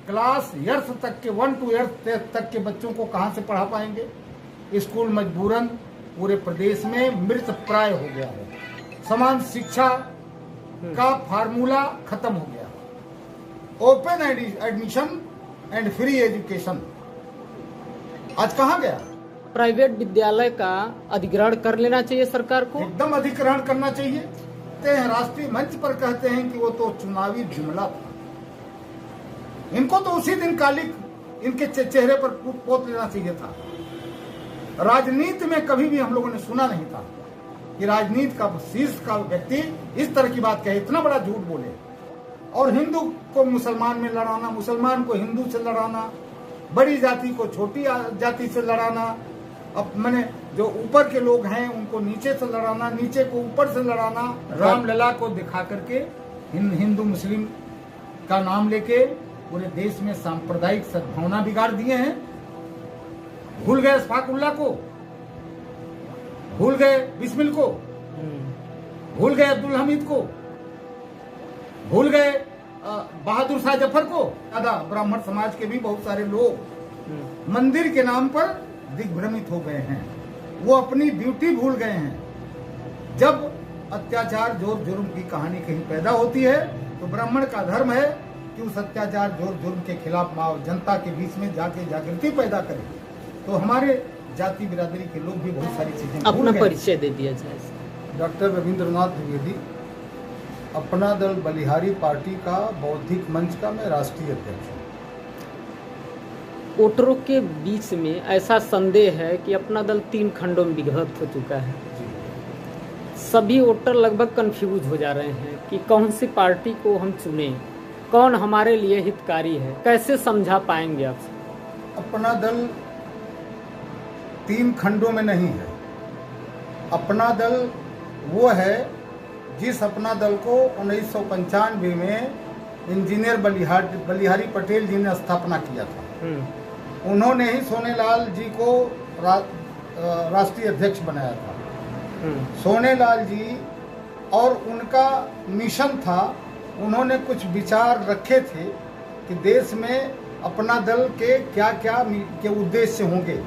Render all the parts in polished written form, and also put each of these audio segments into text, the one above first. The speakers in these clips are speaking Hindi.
क्लास एर्थ तक के 1 to 8 तक के बच्चों को कहां से पढ़ा पाएंगे। स्कूल मजबूरन पूरे प्रदेश में मृत प्राय हो गया है। समान शिक्षा का फार्मूला खत्म हो गया। Open admission and free education आज कहां गया। प्राइवेट विद्यालय का अधिग्रहण कर लेना चाहिए सरकार को, एकदम अधिग्रहण करना चाहिए। राष्ट्रीय मंच पर कहते हैं कि वो तो चुनावी जुमला था। इनको तो उसी दिन कालिक इनके चेहरे पर पोत लेना चाहिए था। राजनीति में कभी भी हम लोगों ने सुना नहीं था कि राजनीति का शीर्ष का व्यक्ति इस तरह की बात कहे, इतना बड़ा झूठ बोले। और हिंदू को मुसलमान में लड़ाना, मुसलमान को हिंदू से लड़ाना, बड़ी जाति को छोटी जाति से लड़ाना, अब मैंने जो ऊपर के लोग हैं उनको नीचे से लड़ाना, नीचे को ऊपर से लड़ाना, रामलला को दिखा करके हिंदू मुस्लिम का नाम लेके पूरे देश में सांप्रदायिक सद्भावना बिगाड़ दिए हैं। भूल गए अशफाकुल्लाह को, भूल गए बिस्मिल को, भूल गए अब्दुल हमीद को, भूल गए बहादुर शाह जफर को। दादा ब्राह्मण समाज के भी बहुत सारे लोग मंदिर के नाम पर दिग्भ्रमित हो गए हैं। वो अपनी ड्यूटी भूल गए हैं। जब अत्याचार जोर जुर्म की कहानी कहीं पैदा होती है तो ब्राह्मण का धर्म है कि उस अत्याचार जोर जुर्म के खिलाफ जनता के बीच में जाके जागृति पैदा करे। तो हमारे जाति बिरादरी के लोग भी बहुत सारी चीजें अपना परिचय दे दिया जाए। डॉक्टर रविंद्रनाथ द्विवेदी, अपना दल बलिहारी पार्टी का बौद्धिक मंच का मैं राष्ट्रीय अध्यक्ष हूँ। वोटरों के बीच में ऐसा संदेह है कि अपना दल 3 खंडों में विभक्त हो चुका है। सभी वोटर लगभग कंफ्यूज हो जा रहे हैं कि कौन सी पार्टी को हम चुने, कौन हमारे लिए हितकारी है, कैसे समझा पाएंगे आप? अपना दल 3 खंडों में नहीं है। अपना दल वो है जिस अपना दल को 1995 में इंजीनियर बलिहारी पटेल जी ने स्थापना किया था। उन्होंने ही सोनेलाल जी को राष्ट्रीय अध्यक्ष बनाया था। सोनेलाल जी और उनका मिशन था, उन्होंने कुछ विचार रखे थे कि देश में अपना दल के क्या क्या के उद्देश्य होंगे।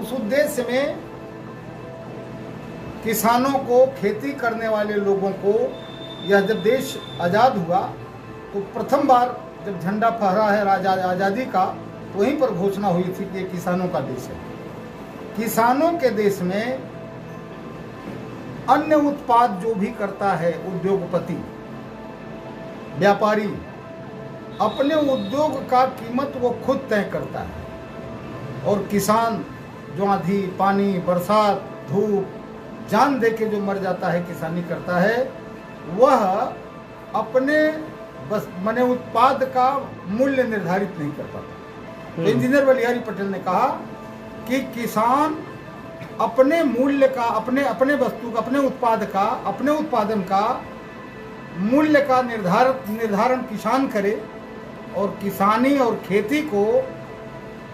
उस उद्देश्य में किसानों को, खेती करने वाले लोगों को, यह जब देश आज़ाद हुआ तो प्रथम बार जब झंडा फहरा है आज़ादी का, वहीं पर घोषणा हुई थी कि ये किसानों का देश है। किसानों के देश में अन्य उत्पाद जो भी करता है उद्योगपति, व्यापारी, अपने उद्योग का कीमत वो खुद तय करता है। और किसान जो आंधी, पानी, बरसात, धूप, जान दे के जो मर जाता है, किसानी करता है, वह अपने बस मने उत्पाद का मूल्य निर्धारित नहीं कर पाता। तो इंजीनियर बलिहारी पटेल ने कहा कि किसान अपने मूल्य का, अपने वस्तु का, अपने उत्पाद का, अपने उत्पादन का मूल्य का निर्धारण किसान करे और किसानी और खेती को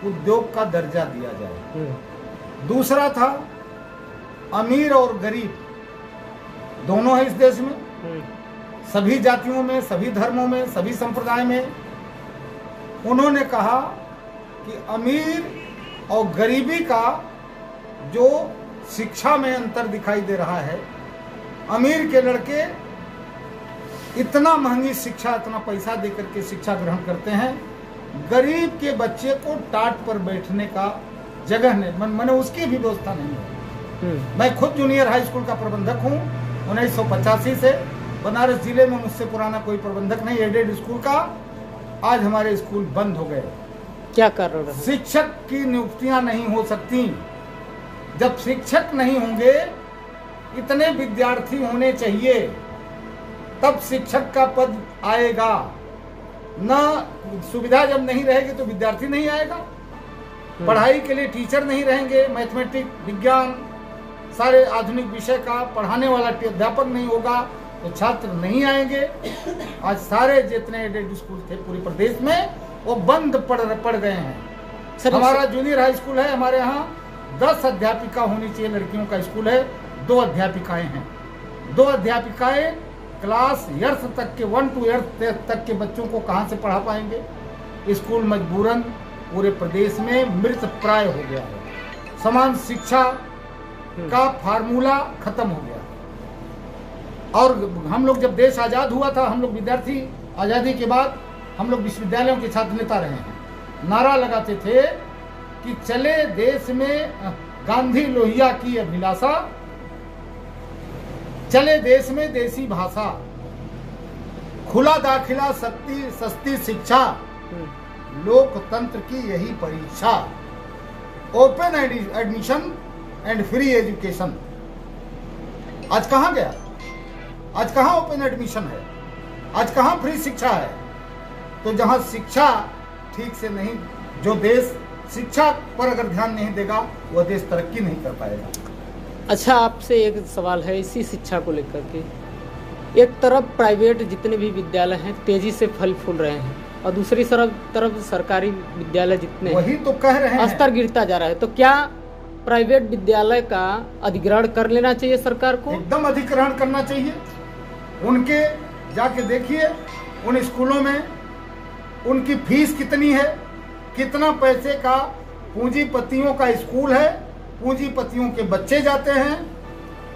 उद्योग का दर्जा दिया जाए। दूसरा था अमीर और गरीब दोनों है इस देश में, सभी जातियों में, सभी धर्मों में, सभी संप्रदाय में। उन्होंने कहा कि अमीर और गरीबी का जो शिक्षा में अंतर दिखाई दे रहा है, अमीर के लड़के इतना महंगी शिक्षा, इतना पैसा देकर के शिक्षा ग्रहण करते हैं, गरीब के बच्चे को टाट पर बैठने का जगह नहीं, मैंने उसकी भी व्यवस्था नहीं है। मैं खुद जूनियर हाई स्कूल का प्रबंधक हूँ 1985 से। बनारस जिले में मुझसे पुराना कोई प्रबंधक नहीं, एडेड स्कूल का। आज हमारे स्कूल बंद हो गए। क्या कारण है? शिक्षक की नियुक्तियां नहीं हो सकती। जब शिक्षक नहीं होंगे, इतने विद्यार्थी होने चाहिए, तब शिक्षक का पद आएगा। न सुविधा जब नहीं रहेगी तो विद्यार्थी नहीं आएगा। पढ़ाई के लिए टीचर नहीं रहेंगे, मैथमेटिक्स, विज्ञान, सारे आधुनिक विषय का पढ़ाने वाला अध्यापक नहीं होगा तो छात्र नहीं आएंगे। आज सारे जितने एडेड स्कूल थे पूरे प्रदेश में, वो बंद पड़ गए हैं। हमारा जूनियर हाई स्कूल है, हमारे यहाँ 10 अध्यापिका होनी चाहिए, लड़कियों का स्कूल है, 2 अध्यापिकाएं हैं। 2 अध्यापिकाएं क्लास एर्थ तक के 1 to 8 तक के बच्चों को कहाँ से पढ़ा पाएंगे। स्कूल मजबूरन पूरे प्रदेश में मृत प्राय हो गया है। समान शिक्षा का फार्मूला खत्म हो गया। और हम लोग जब देश आज़ाद हुआ था, हम लोग विद्यार्थी आज़ादी के बाद हम लोग विश्वविद्यालयों के छात्र नेता रहे हैं, नारा लगाते थे कि चले देश में गांधी लोहिया की अभिलाषा, चले देश में देसी भाषा, खुला दाखिला सस्ती शिक्षा, लोकतंत्र की यही परीक्षा, open admission and free education. आज कहाँ गया? आज कहाँ ओपन एडमिशन है? आज कहाँ फ्री शिक्षा है? तो जहाँ शिक्षा ठीक से नहीं, जो देश शिक्षा पर अगर ध्यान नहीं देगा वह देश तरक्की नहीं कर पाएगा। अच्छा, आपसे एक सवाल है इसी शिक्षा को लेकर के। एक तरफ प्राइवेट जितने भी विद्यालय हैं तेजी से फल फूल रहे हैं और दूसरी तरफ सरकारी विद्यालय जितने वही तो कह रहे हैं, स्तर गिरता जा रहा है। तो क्या प्राइवेट विद्यालय का अधिग्रहण कर लेना चाहिए सरकार को? एकदम अधिग्रहण करना चाहिए। उनके जाके देखिए उन स्कूलों में उनकी फीस कितनी है, कितना पैसे का पूंजीपतियों का स्कूल है, पूंजीपतियों के बच्चे जाते हैं,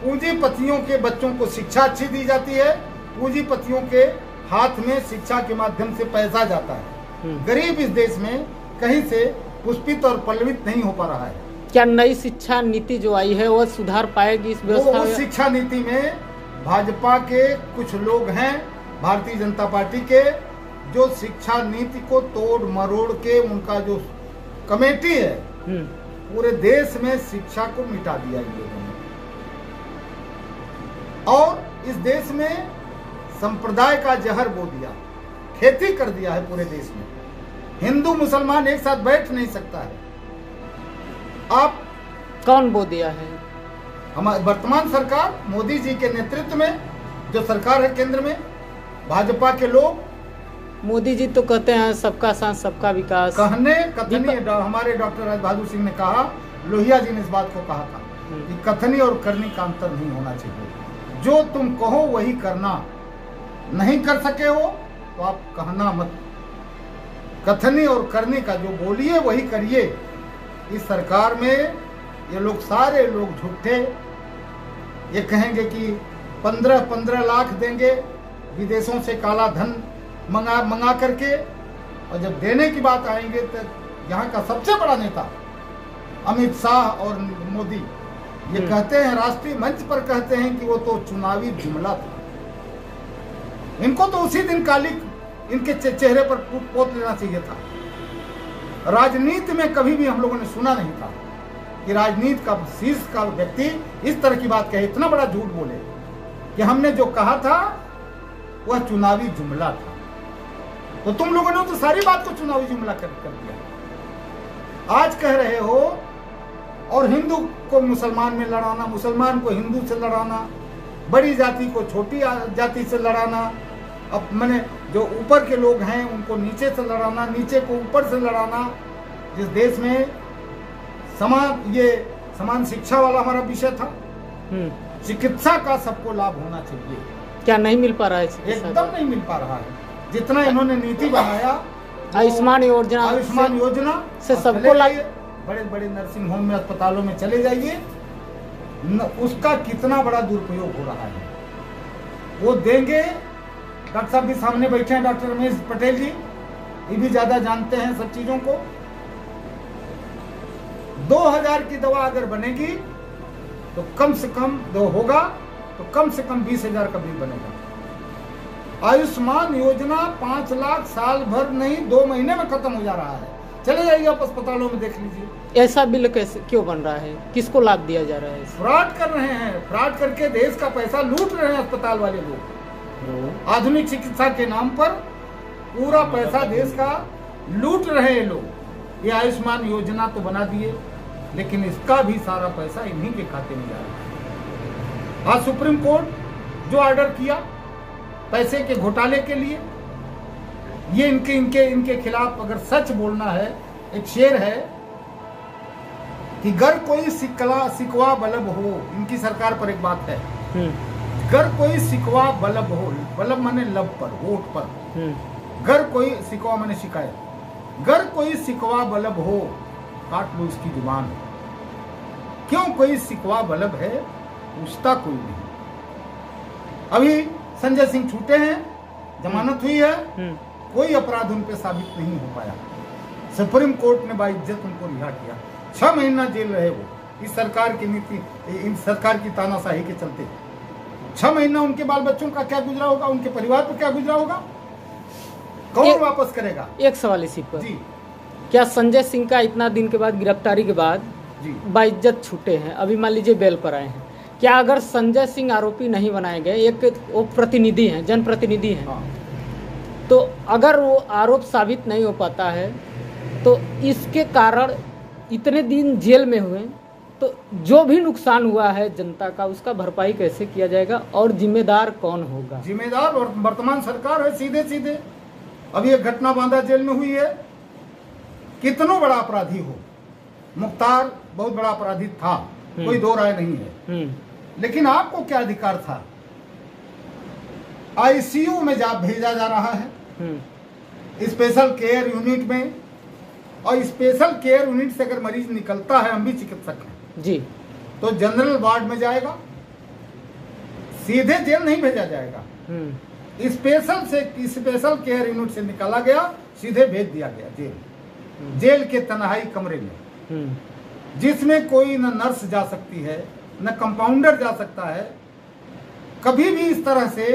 पूंजीपतियों के बच्चों को शिक्षा अच्छी दी जाती है, पूंजीपतियों के हाथ में शिक्षा के माध्यम से पैसा जाता है। गरीब इस देश में कहीं से पुष्पित और पल्लवित नहीं हो पा रहा है। क्या नई शिक्षा नीति जो आई है वह सुधार पाएगी इस व्यवस्था में? शिक्षा नीति में भाजपा के कुछ लोग हैं, भारतीय जनता पार्टी के, जो शिक्षा नीति को तोड़ मरोड़ के उनका जो कमेटी है पूरे देश में शिक्षा को मिटा दिया इन लोगों ने। और इस देश में संप्रदाय का जहर बो दिया, खेती कर दिया है पूरे देश में। हिंदू मुसलमान एक साथ बैठ नहीं सकता है। आप कौन बो दिया है? हमारी वर्तमान सरकार, मोदी जी के नेतृत्व में जो सरकार है केंद्र में, भाजपा के लोग। मोदी जी तो कहते हैं सबका साथ सबका विकास। कथनी हमारे डॉक्टर राज बहादुर सिंह ने कहा, लोहिया जी ने इस बात को कहा था कि कथनी और करनी का अंतर नहीं होना चाहिए। जो तुम कहो वही करना, नहीं कर सके हो तो आप कहना मत। कथनी और करने का जो बोलिए वही करिए। इस सरकार में ये लोग सारे लोग झूठे, ये कहेंगे कि 15 लाख देंगे विदेशों से काला धन मंगा करके, और जब देने की बात आएंगे तो यहाँ का सबसे बड़ा नेता अमित शाह और मोदी ये कहते हैं, राष्ट्रीय मंच पर कहते हैं कि वो तो चुनावी जुमला था। इनको तो उसी दिन काली इनके चेहरे पर पोत लेना चाहिए था। राजनीति में कभी भी हम लोगों ने सुना नहीं था कि राजनीति का शीर्ष का व्यक्ति इस तरह की बात कहे, इतना बड़ा झूठ बोले कि हमने जो कहा था वह चुनावी जुमला था। तो तुम लोगों ने तो सारी बात को चुनावी जुमला कर दिया। आज कह रहे हो और हिंदू को मुसलमान में लड़ाना, मुसलमान को हिंदू से लड़ाना, बड़ी जाति को छोटी जाति से लड़ाना, अब मैंने जो ऊपर के लोग हैं उनको नीचे से लड़ाना, नीचे को ऊपर से लड़ाना। जिस देश में समान शिक्षा वाला हमारा विषय था, चिकित्सा का सबको लाभ होना चाहिए, क्या नहीं मिल पा रहा है? एकदम नहीं मिल पा रहा है। जितना इन्होंने नीति बनाया, आयुष्मान योजना से सबको लाभ, बड़े बड़े नर्सिंग होम में, अस्पतालों में चले जाइए, उसका कितना बड़ा दुरुपयोग हो रहा है। वो देंगे, डॉक्टर साहब भी सामने बैठे हैं, डॉक्टर रमेश पटेल जी, ये भी ज्यादा जानते हैं सब चीजों को। 2000 की दवा अगर बनेगी तो कम से कम होगा तो कम से कम 20,000 का बिल बनेगा। आयुष्मान योजना 5 लाख साल भर नहीं 2 महीने में खत्म हो जा रहा है। चले जाइए आप अस्पतालों में देख लीजिए। ऐसा बिल कैसे क्यों बन रहा है? किसको लाभ दिया जा रहा है? फ्रॉड कर रहे हैं, फ्रॉड करके देश का पैसा लूट रहे हैं अस्पताल वाले लोग। आधुनिक चिकित्सा के नाम पर पूरा पैसा देश का लूट रहे हैं लोग। ये आयुष्मान योजना तो बना दिए, लेकिन इसका भी सारा पैसा इन्हीं के खाते में जा रहा है। आज सुप्रीम कोर्ट जो ऑर्डर किया पैसे के घोटाले के लिए, ये इनके खिलाफ अगर सच बोलना है, एक शेर है कि गर कोई सिकवा बलब हो, इनकी सरकार पर एक बात है, गर कोई सिकवा बलब हो, बलब माने लब पर, वोट पर, गर कोई सिकवा माने शिकायत, गर कोई सिकवा बलब हो काट लो इसकी जुबान, क्यों कोई सिकवा बलब है पूछता कोई नहीं। अभी संजय सिंह छूटे हैं, जमानत हुई है, कोई अपराध उन पे साबित नहीं हो पाया। सुप्रीम कोर्ट ने बाइज्जत उनको रिहा किया। 6 महीना जेल रहे वो, इस सरकार की नीति, इन सरकार की तानाशाही के चलते। 6 महीना उनके बाल बच्चों का क्या गुजरा होगा, उनके परिवार पर क्या गुजरा होगा, कौन वापस करेगा? एक सवाल इसी पर जी, क्या संजय सिंह का इतना दिन के बाद, गिरफ्तारी के बाद जी, बाइज्जत छूटे हैं, अभी मान लीजिए बेल पर आए हैं, क्या अगर संजय सिंह आरोपी नहीं बनाए गए, एक वो प्रतिनिधि हैं, जनप्रतिनिधि हैं, हाँ, तो अगर वो आरोप साबित नहीं हो पाता है तो इसके कारण इतने दिन जेल में हुए, तो जो भी नुकसान हुआ है जनता का, उसका भरपाई कैसे किया जाएगा और जिम्मेदार कौन होगा? जिम्मेदार और वर्तमान सरकार है सीधे सीधे। अभी एक घटना बांदा जेल में हुई है, कितनों बड़ा अपराधी हो, मुख्तार बहुत बड़ा अपराधी था, कोई दो राय नहीं है, लेकिन आपको क्या अधिकार था? आईसीयू में भेजा जा रहा है, स्पेशल केयर यूनिट में, और स्पेशल केयर यूनिट से अगर मरीज निकलता है, हम भी चिकित्सक हैं जी, तो जनरल वार्ड में जाएगा, सीधे जेल नहीं भेजा जाएगा। स्पेशल केयर यूनिट से निकाला गया, सीधे भेज दिया गया जेल, जेल के तन्हाई कमरे में, जिसमें कोई न नर्स जा सकती है, न कंपाउंडर जा सकता है। कभी भी इस तरह से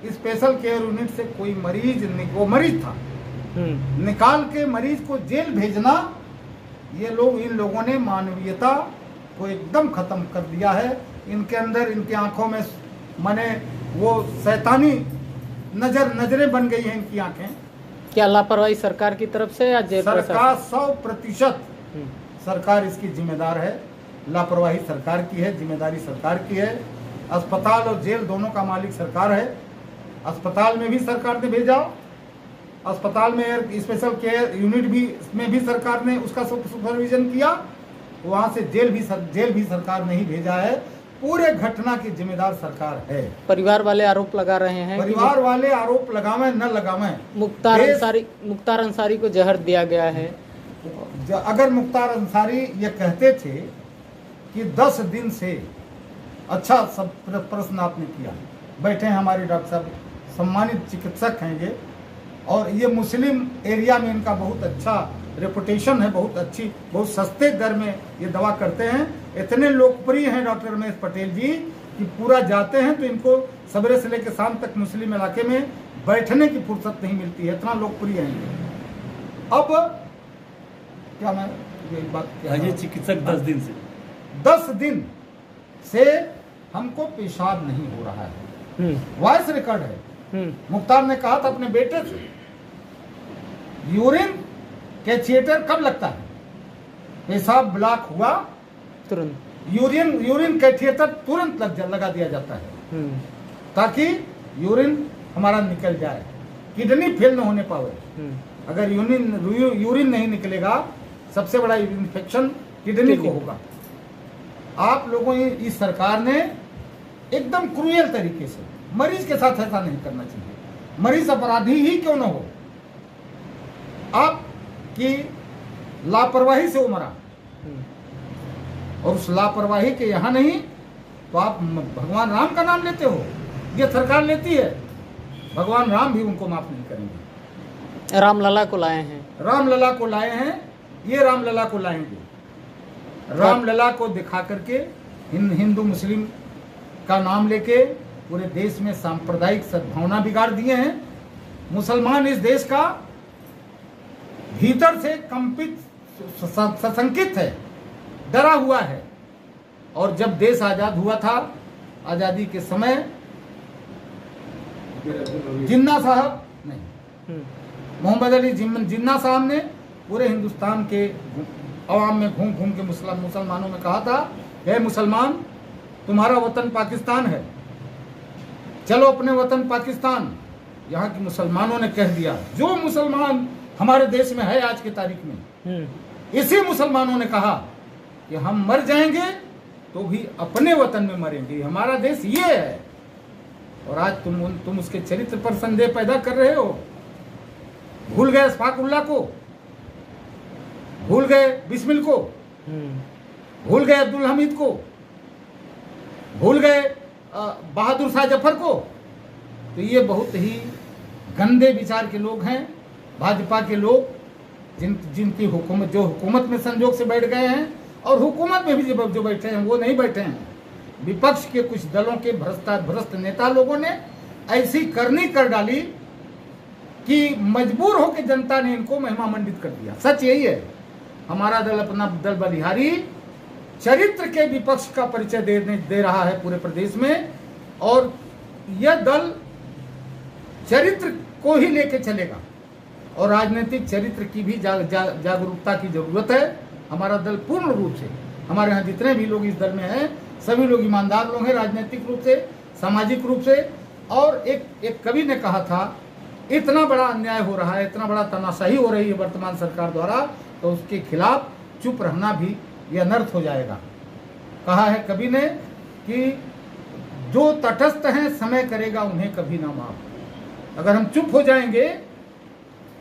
स्पेशल केयर यूनिट से कोई मरीज, वो मरीज था, निकाल के मरीज को जेल भेजना, ये लोग, इन लोगों ने मानवीयता को एकदम खत्म कर दिया है। इनके अंदर, इनकी आंखों में माने वो शैतानी नजरें बन गई हैं इनकी आंखें। क्या लापरवाही सरकार की तरफ से या जेल सरकार? 100% सरकार इसकी जिम्मेदार है। लापरवाही सरकार की है, जिम्मेदारी सरकार की है। अस्पताल और जेल दोनों का मालिक सरकार है। अस्पताल में भी सरकार ने भेजा, अस्पताल में स्पेशल केयर यूनिट भी में भी सरकार ने उसका सुपरविजन किया, वहां से जेल भी सरकार ने ही भेजा है। पूरे घटना की जिम्मेदार सरकार है। परिवार वाले आरोप लगा रहे हैं, परिवार वाले आरोप लगावे न लगावे, मुख्तार अंसारी को जहर दिया गया है। अगर मुख्तार अंसारी ये कहते थे कि 10 दिन से, अच्छा सब प्रश्न आपने किया, बैठे हैं हमारे डॉक्टर साहब, सम्मानित चिकित्सक हैं ये, और ये मुस्लिम एरिया में इनका बहुत अच्छा रेपुटेशन है, बहुत अच्छी, बहुत सस्ते दर में ये दवा करते हैं। इतने लोकप्रिय हैं डॉक्टर रमेश पटेल जी कि पूरा जाते हैं तो इनको सवेरे से लेकर शाम तक मुस्लिम इलाके में बैठने की फुर्सत नहीं मिलती है, इतना लोकप्रिय है ये। अब क्या मैं ये बात, ये चिकित्सक 10 दिन से हमको पेशाब नहीं हो रहा है, वॉइस रिकॉर्ड है। मुख्तार ने कहा था अपने बेटे से, यूरिन कैथिएटर कब लगता है? पेशाब ब्लॉक हुआ तुरंत यूरिन कैथिएटर तुरंत लगा दिया जाता है, ताकि यूरिन हमारा निकल जाए, किडनी फेल न होने पावे। अगर यूरिन नहीं निकलेगा, सबसे बड़ा इन्फेक्शन किडनी को होगा। आप लोगों ने, इस सरकार ने एकदम क्रूएल तरीके से, मरीज के साथ ऐसा नहीं करना चाहिए। मरीज अपराधी ही क्यों न हो, आपकी लापरवाही से वो मरा, और उस लापरवाही के यहाँ नहीं तो आप भगवान राम का नाम लेते हो, ये सरकार लेती है। भगवान राम भी उनको माफ नहीं करेंगे। रामलला को लाए हैं, रामलला को लाए हैं, ये रामलला को लाएंगे। रामलला को दिखा करके हिंदू मुस्लिम का नाम लेके पूरे देश में सांप्रदायिक सद्भावना बिगाड़ दिए हैं। मुसलमान इस देश का भीतर से कंपित, सशंकित है, डरा हुआ है। और जब देश आजाद हुआ था, आजादी के समय जिन्ना साहब नहीं, मोहम्मद अली जिन्ना साहब ने पूरे हिंदुस्तान के अवाम में घूम घूम के मुसलमानों में कहा था, हे मुसलमान, तुम्हारा वतन पाकिस्तान है, चलो अपने वतन पाकिस्तान। यहाँ के मुसलमानों ने कह दिया, जो मुसलमान हमारे देश में है आज की तारीख में, इसी मुसलमानों ने कहा कि हम मर जाएंगे तो भी अपने वतन में मरेंगे, हमारा देश ये है। और आज तुम उसके चरित्र पर संदेह पैदा कर रहे हो। भूल गए अशफाकुल्लाह को, भूल गए बिस्मिल को, भूल गए अब्दुल हमीद को, भूल गए बहादुर शाह जफर को। तो ये बहुत ही गंदे विचार के लोग हैं भाजपा के लोग, जिनकी हुकूमत में संजोग से बैठ गए हैं, और हुकूमत में भी जो बैठे हैं वो नहीं बैठे हैं। विपक्ष के कुछ दलों के भ्रष्ट नेता लोगों ने ऐसी करनी कर डाली कि मजबूर होकर जनता ने इनको महिमा मंडित कर दिया। सच यही है। हमारा दल, अपना दल बलिहारी, चरित्र के विपक्ष का परिचय दे रहा है पूरे प्रदेश में, और यह दल चरित्र को ही लेके चलेगा, और राजनीतिक चरित्र की भी जागरूकता की जरूरत है। हमारा दल पूर्ण रूप से, हमारे यहाँ जितने भी लोग इस दल में हैं सभी लोग ईमानदार लोग हैं, राजनीतिक रूप से, सामाजिक रूप से। और एक कवि ने कहा था, इतना बड़ा अन्याय हो रहा है, इतना बड़ा तानाशाही हो रही है वर्तमान सरकार द्वारा, तो उसके खिलाफ चुप रहना भी यह अनर्थ हो जाएगा। कहा है कवि ने कि जो तटस्थ हैं समय करेगा उन्हें कभी ना माफ। अगर हम चुप हो जाएंगे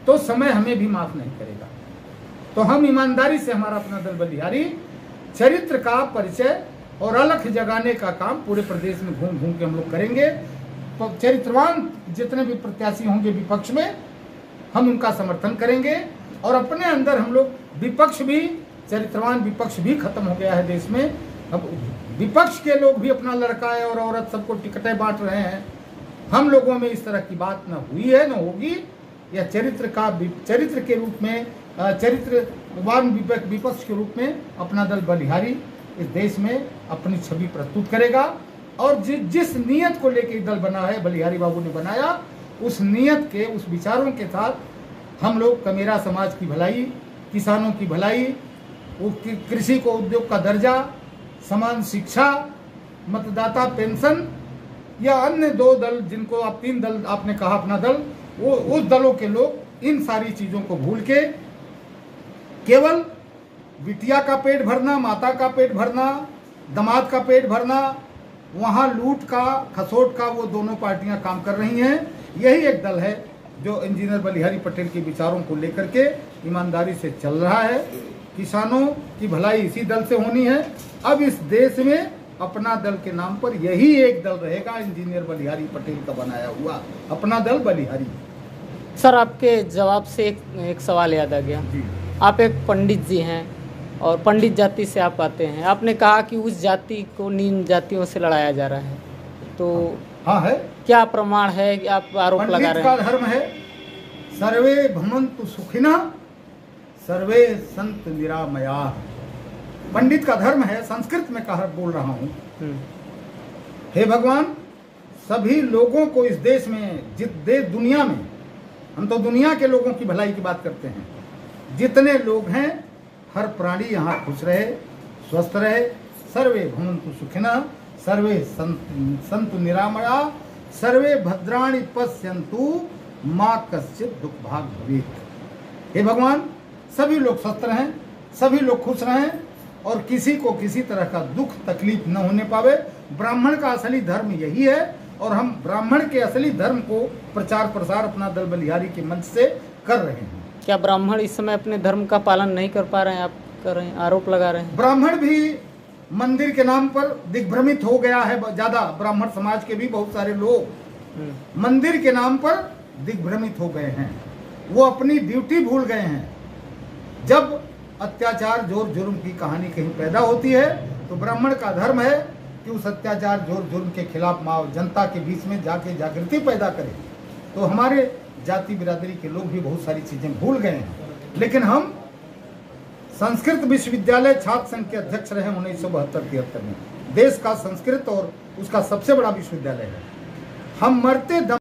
तो समय हमें भी माफ नहीं करेगा। तो हम ईमानदारी से, हमारा अपना दल बलिहारी, चरित्र का परिचय और अलख जगाने का काम पूरे प्रदेश में घूम घूम के हम लोग करेंगे। तो चरित्रवान जितने भी प्रत्याशी होंगे विपक्ष में, हम उनका समर्थन करेंगे। और अपने अंदर हम लोग विपक्ष भी, चरित्रवान विपक्ष भी खत्म हो गया है देश में। अब विपक्ष के लोग भी अपना लड़का है और औरत सबको टिकटें बांट रहे हैं। हम लोगों में इस तरह की बात न हुई है, न होगी। या चरित्र के रूप में, चरित्रवान विपक्ष के रूप में अपना दल बलिहारी इस देश में अपनी छवि प्रस्तुत करेगा। और जिस नियत को लेकर दल बना है, बलिहारी बाबू ने बनाया, उस नियत के, उस विचारों के साथ हम लोग कमेरा समाज की भलाई, किसानों की भलाई, कृषि को उद्योग का दर्जा, समान शिक्षा, मतदाता पेंशन, या अन्य 2 दल जिनको आप 3 दल आपने कहा अपना दल, वो उस दलों के लोग इन सारी चीजों को भूल के केवल बिटिया का पेट भरना, माता का पेट भरना, दामाद का पेट भरना, वहां लूट का, खसोट का वो दोनों पार्टियां काम कर रही हैं। यही एक दल है जो इंजीनियर बलिहारी पटेल के विचारों को लेकर के ईमानदारी से चल रहा है। किसानों की भलाई इसी दल से होनी है। अब इस देश में अपना दल के नाम पर यही एक दल रहेगा, इंजीनियर बलिहारी पटेल का बनाया हुआ अपना दल बलिहारी। सर, आपके जवाब से एक सवाल याद आ गया जी। आप एक पंडित जी हैं और पंडित जाति से आप आते हैं। आपने कहा कि उस जाति को निम्न जातियों से लड़ाया जा रहा है, तो हाँ है, क्या प्रमाण है कि आप आरोप लगा रहे हैं? पंडित का धर्म है सर्वे भवन्तु सुखिनः सर्वे सन्तु निरामयाः। पंडित का धर्म है, संस्कृत में कहा बोल रहा हूँ। हे भगवान, सभी लोगों को इस देश में, दुनिया में, हम तो दुनिया के लोगों की भलाई की बात करते हैं, जितने लोग हैं हर प्राणी यहाँ खुश रहे, स्वस्थ रहे। सर्वे भवन्तु सुखिनः सर्वे सन्तु निरामयाः सर्वे भद्राणि पश्यन्तु मा कश्चित् दुख भाग भवेत्। हे भगवान, सभी लोग स्वस्थ रहें, सभी लोग खुश रहें, और किसी को किसी तरह का दुख तकलीफ न होने पावे। ब्राह्मण का असली धर्म यही है, और हम ब्राह्मण के असली धर्म को प्रचार प्रसार अपना दल बलिहारी के मंच से कर रहे हैं। क्या ब्राह्मण इस समय अपने धर्म का पालन नहीं कर पा रहे हैं? आप कर रहे हैं, आरोप लगा रहे हैं। ब्राह्मण भी मंदिर के नाम पर दिग्भ्रमित हो गया है ज्यादा। ब्राह्मण समाज के भी बहुत सारे लोग मंदिर के नाम पर दिग्भ्रमित हो गए हैं। वो अपनी ड्यूटी भूल गए हैं। जब अत्याचार जोर जुर्म की कहानी कहीं पैदा होती है, तो ब्राह्मण का धर्म है कि उस अत्याचार जोर जुर्म के खिलाफ जनता के बीच में जाके जागृति पैदा करे। तो हमारे जाति बिरादरी के लोग भी बहुत सारी चीजें भूल गए हैं। लेकिन हम संस्कृत विश्वविद्यालय छात्र संघ के अध्यक्ष रहे 1972-73 में। देश का संस्कृत और उसका सबसे बड़ा विश्वविद्यालय है। हम मरते दम